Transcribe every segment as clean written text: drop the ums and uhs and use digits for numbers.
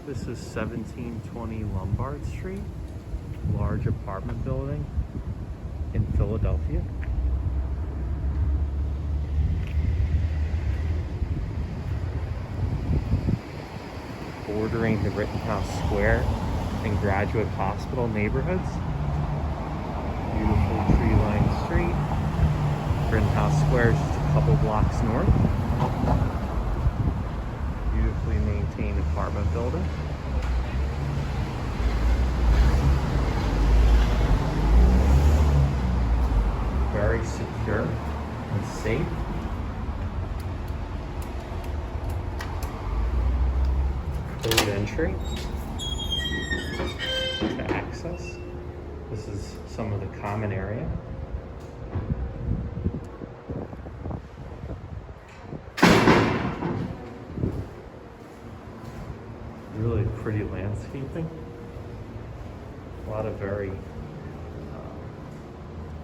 This is 1720 Lombard Street, large apartment building in Philadelphia. Bordering the Rittenhouse Square and Graduate Hospital neighborhoods. Beautiful tree-lined street. Rittenhouse Square is just a couple blocks north. Beautifully maintained apartment building. Very secure and safe. Code entry to access. This is some of the common area. Really pretty landscaping. A lot of very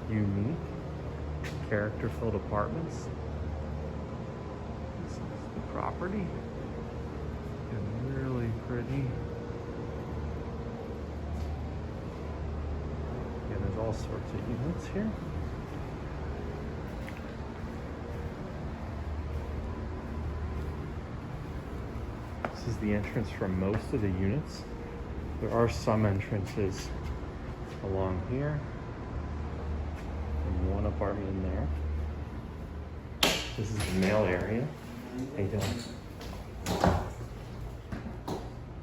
unique, character-filled apartments. This is the property. And really pretty. And there's all sorts of units here. This is the entrance for most of the units. There are some entrances along here. And one apartment in there. This is the mail area. How you doing? This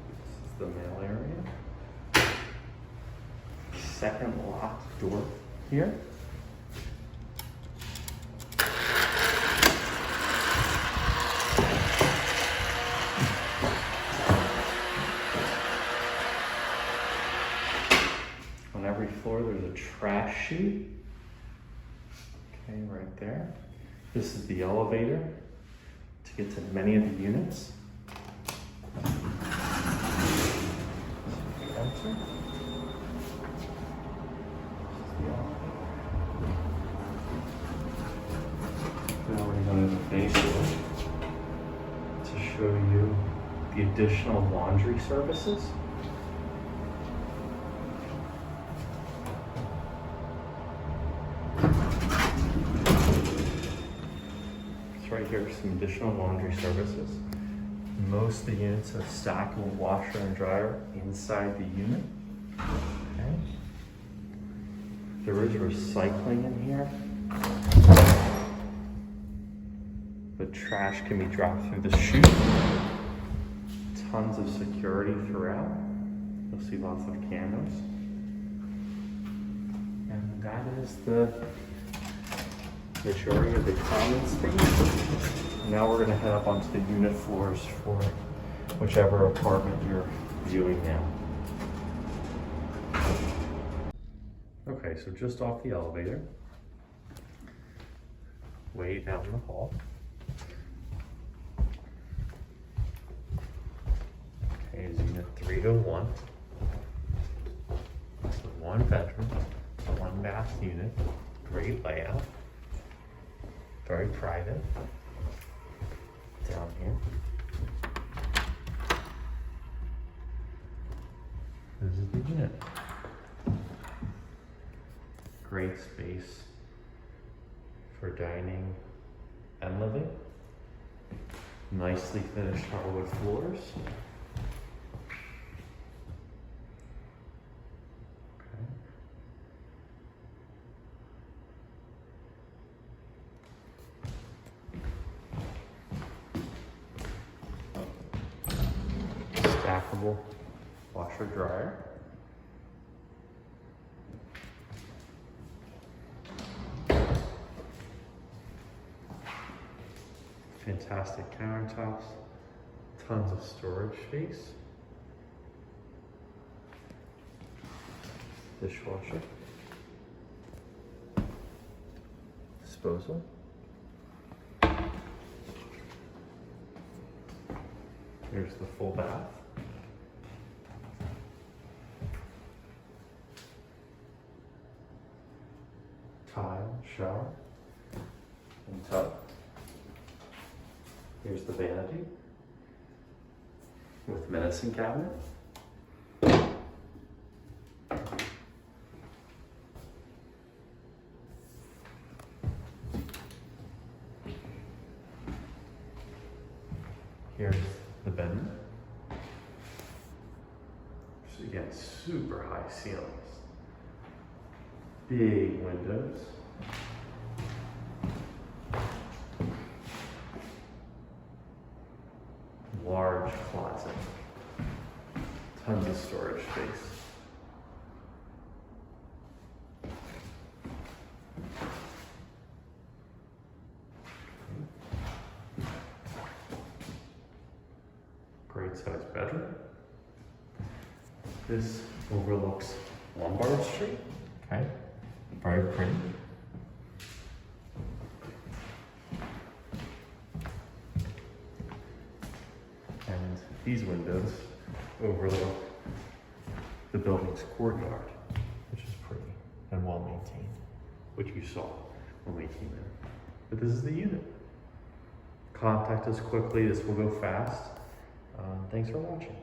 is the mail area. Second locked door here. On every floor there's a trash chute. Okay, right there. This is the elevator to get to many of the units. Enter. Now we're going to the basement to show you the additional laundry services. Right here are some additional laundry services. Most of the units have stackable washer and dryer inside the unit. Okay. There is recycling in here. The trash can be dropped through the chute. Tons of security throughout. You'll see lots of cameras. And that is the majority of the common space. Now we're going to head up onto the unit floors for whichever apartment you're viewing now. Okay, so just off the elevator, way down the hall. Okay, is unit 301. It's a one bedroom, one bath unit, great layout. Very private. Down here. This is the unit. Great space for dining and living. Nicely finished hardwood floors. Stackable washer dryer. Fantastic countertops, tons of storage space. Dishwasher. Disposal. Here's the full bath. Tile, shower, and tub. Here's the vanity. with medicine cabinet. Here's the bedroom. So again, super high ceilings. Big windows. Large closet. Tons of storage space. Great sized bedroom. This overlooks Lombard Street. Okay, very pretty. And these windows overlook the building's courtyard, which is pretty and well maintained, which you saw when we came in. But this is the unit. Contact us quickly, this will go fast. Thanks for watching.